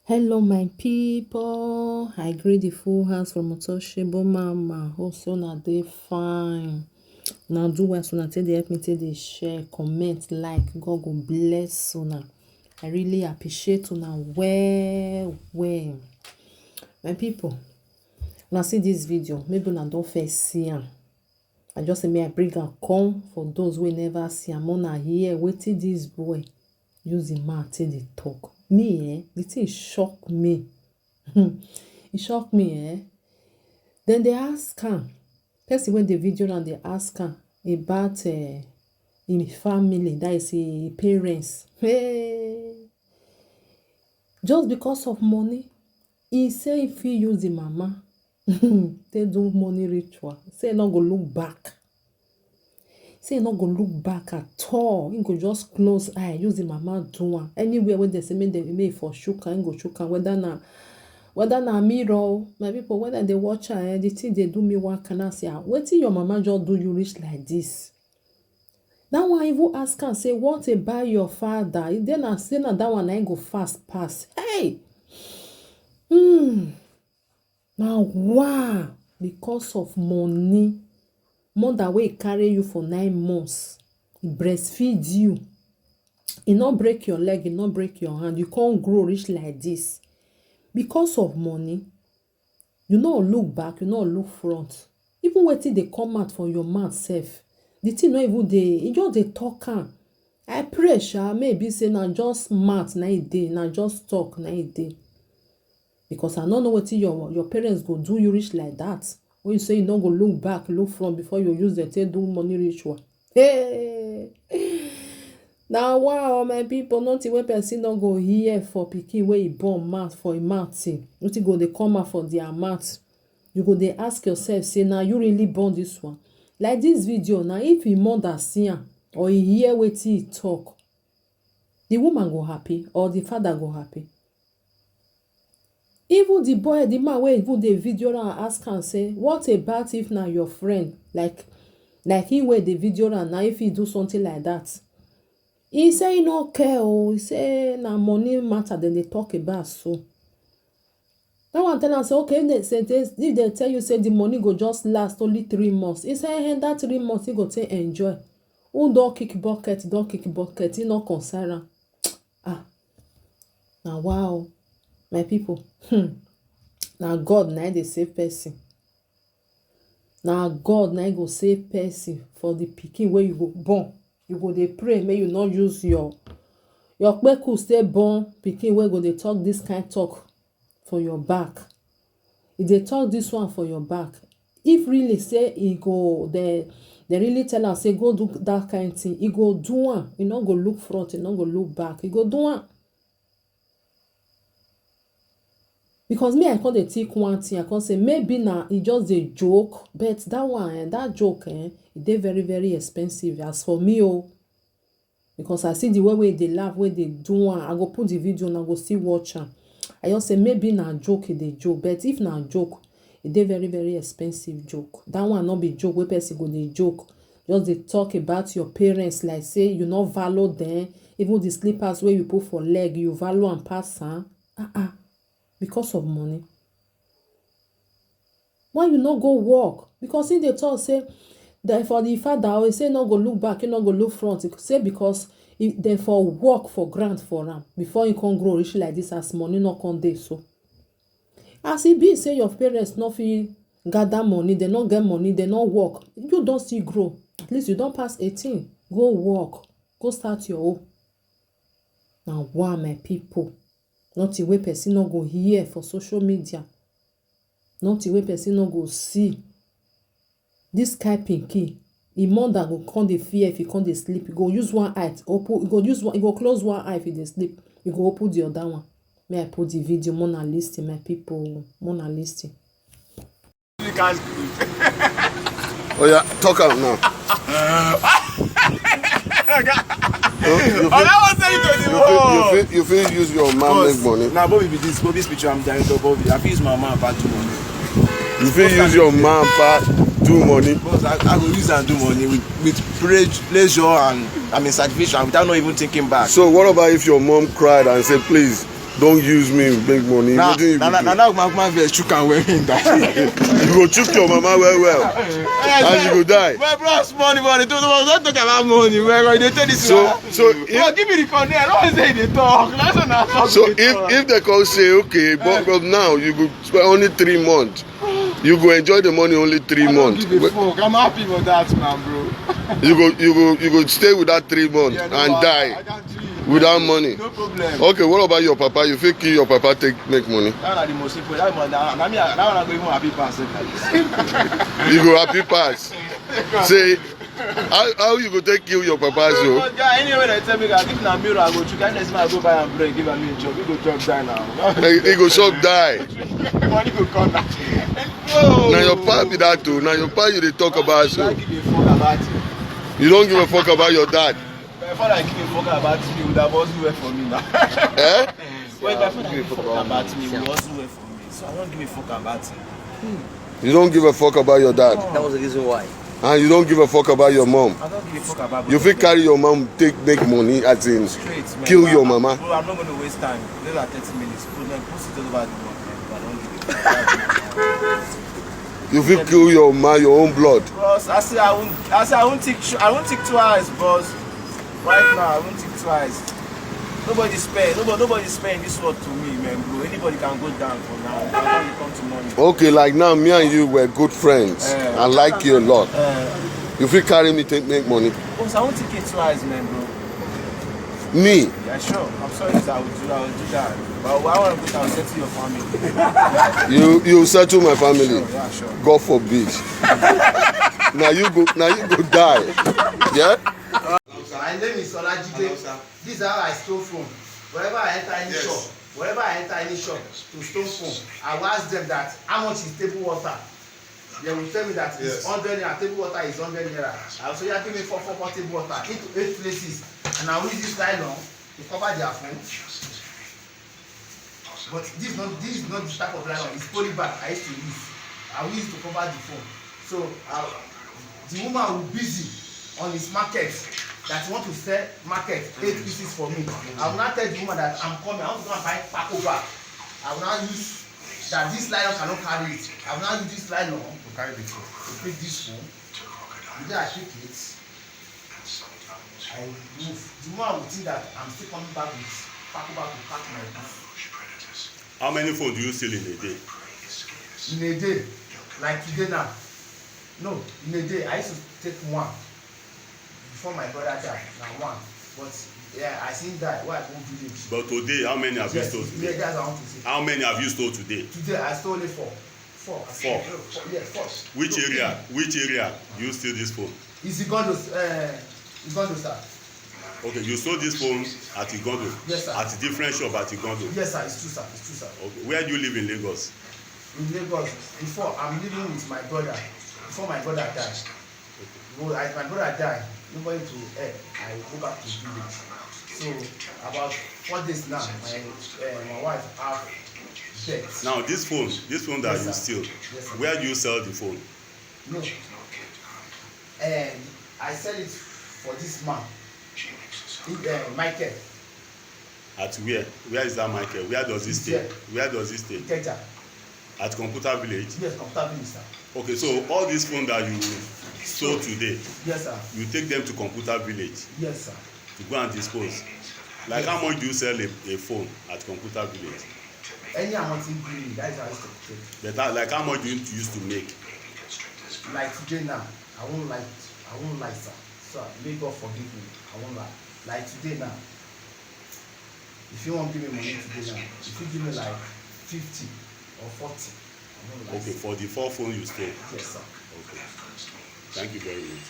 Hello, my people. I greet the full house from Untouchable Mama. Hope so na dey fine. Now do well so na take dey help me take dey share, comment, like. God go bless una. I really appreciate una well. My people, una see this video, maybe una don first see am. I just say may I bring am come for those wey never see am. Una hear wetin this boy use him mouth take dey talk. Me, the thing shock me. It shock me, Then they ask am, person when the video and they ask am about him family, that is him parents. Hey, just because of money, he say if he use the mama, they do money ritual. Say he not go look back. Say not go look back at all. He go just close eye, use the mama do am. Anywhere when they say make them make for shook am, go shook am. Whether na mirror, my people, whether they watch her, the thing they do me one can say, wetin your mama just do you reach like this? That one even ask am say, what about your father? Then I say na that one I go fast pass. Hey, now wow, because of money. Mother wey carry you for 9 months, he breastfeed you, he not break your leg, he not break your hand, you can't grow rich like this. Because of money, you not look back, you not look front. Even wetin dey come out for your mouth sef, the thing not even dey, e just dey talk am. I pray maybe say na just mouth na e dey, na just talk na e dey. Because I no know wetin your parents go do you reach like that. When you say you don't go look back, look front before you use the take do money ritual. Hey! Now wow, my people, nothing when person don't go here for pikin where he born mouth for a mouth. Nothing go they come out for their mouth. You go they ask yourself, say now you really born this one. Like this video, now if your mother see am or he hear wetin he talk, the woman go happy or the father go happy. Even the boy, the man wey even the video and ask am say, what about if na your friend, like he wey the video and now if he do something like that, he say he no care. He say na money matter then they talk about. So that one tell am say, okay, if they tell you say the money go just last only 3 months, he say hey, that 3 months he go take enjoy. Who don't kick bucket, he no concern am. Now wow, my people, now God na dey save person. Now God na go save person for the pikin where you go born. You go dey pray, may you not use your kpeku stay born pikin where go dey talk this kind talk for your back. If they talk this one for your back, if really say he go, they really tell am say go do that kind thing, he go do am. He not go look front, he not go look back, he go do am. Because me, I can't take one thing. I can't say maybe now it just a joke, but that one, that joke, it dey very, very expensive. As for me, because I see the way they laugh, where they do one, I go put the video and I go still watch am. I just say maybe na joke, it dey joke, but if na joke, it dey very, very expensive joke. That one not be joke. Where person go dey joke, just they talk about your parents, like say you not value them. Even the slippers where you put for leg, you value and pass am. Because of money. Why you not go work? Because if they talk say that for the father, always say not go look back, you not go look front. It say because they for work for grant for them before you can grow rich like this as money not come dey so. As it be say your parents not feel gather money, they not get money, they not work. You don't see grow. At least you don't pass 18. Go work. Go start your own. Now wow, my people. Not the way person no go hear for social media. Not the way person no go see. This kind pinky, the mother go come dey fear if he come dey sleep. He go use one eye open. He go close one eye if he dey sleep. He go open the other one. May I put the video? Mona listing, my people. Mona listing. Oh yeah, talk out now. You feel use your mom make money. Now, Bobby be this picture I'm doing to Bobby. I feel use my mom back to money. You feel use your mom back do money. Because I go use and do money with pleasure and satisfaction without not even thinking back. So what about if your mom cried and said, please don't use me make money. Now, Wetin you go do? now, my vex chook am well in that. You go chook your mama well and you go die. My bros, money, don't talk about money. Man, they tell this. So Give me the corner. I don't say they talk. That's what I talk. So if they come say okay, but now you go spend only 3 months, you go enjoy the money only 3 months. Give a fuck. I'm happy for that, man, bro. You go stay with that 3 months Yeah, no, and die I can't dream. without money. No problem. Okay, what about your papa? You fit kill your papa make money. That's the most simple. That one I go even happy pass it like this. You go happy pass. Say how you go take kill your papa so? Anyway, they tell me that if na mirror I go chook, next man I go buy am bread, give am a job. He go chop die now. He go shop die. Money go come back. Now your papa be that too. Now your papa you dey talk about so. I give a fuck about it. You don't give a fuck about your dad. Before I give a fuck about it, he would have also work for me now. Eh? Well, before I give a fuck about it, he would also work for me. So I don't give a fuck about it. You don't give a fuck about your dad. That was the reason why. And you don't give a fuck about your mom. I don't give a fuck about You fit carry your mom make money as in straight, man. kill your mama. Bro, I'm not going to waste time. These are 30 minutes. Put it all over the world, man. But I don't give a fuck. You fit kill your own blood. Boss, I won't think twice, boss. Right now, I won't think twice. Nobody spend this word to me, man, bro. Anybody can go down for now. When it comes to money. Okay, like now me and you were good friends. I like you a lot. You fit carry me make money. Boss, I won't think it twice, man, bro. Me? Yeah, sure. I'm sorry that I would do that. But I want to go down and settle your family. You settle my family. Sure, yeah, sure. God forbid. now you go die. Yeah? My name is Olajide. This is how I store phone. Wherever I enter any shop, to store phone, I will ask them that how much is table water. They will tell me that it's 100 naira. Table water is 100 naira. I will say, yeah, give me 4 table water into 8 places, and I will use this nylon to cover their phone. But this is not the type of nylon. It's polybag I used to use. I will use to cover the phone. So the woman will be busy on his market. That want to sell market 8 pieces for me. I will not tell the woman that I'm coming. I want to go and buy Paco bag. I will not use that this nylon cannot carry it. I will not use this nylon to carry the phone. To pick this phone. Then I pick it. I move. The woman will think that I'm still coming back with Paco bag to pack my goods. How many phones do you steal in a day? In a day, like today now. No, in a day I used to take one. Before my brother died, now one. But yeah, I seen that why I go village. But today, how many have you stole Yeah, today? that's what I want to say. How many have you stole today? Today I stole it four. Yes, 4. Which area do you steal this phone? It's Igondo, sir. Okay, you stole this phone at Igondo? Yes, sir. At a different shop at Igondo? Yes, sir. It's true, sir. Okay, where do you live in Lagos? In Lagos, before I'm living with my brother. Before my brother died. My brother died. Nobody to help. I go back to the village. So about 4 days now, my wife have debt. Now this phone that Yes, you sir. steal, Yes, sir. where do you sell the phone? No. I sell it for this man. Michael. At where? Where is that Michael? Where does he stay? Here. Where does he stay? Ikeja. At Computer Village? Yes, Computer Village, sir. Okay, so all these phones that you stole today, Yes, sir. you take them to Computer Village Yes, sir. to go and dispose. Like how much do you sell a phone at Computer Village? Any amount in green, that is how I used to take. Like how much do you used to make? Like today now, I won't lie, sir. So may God forgive me. I won't lie. Like today now, if you want to give me money today now, if you give me like 50 or 40, I won't lie. Okay, for the 4 phones you stole. Yes, sir. Okay. Thank you very much.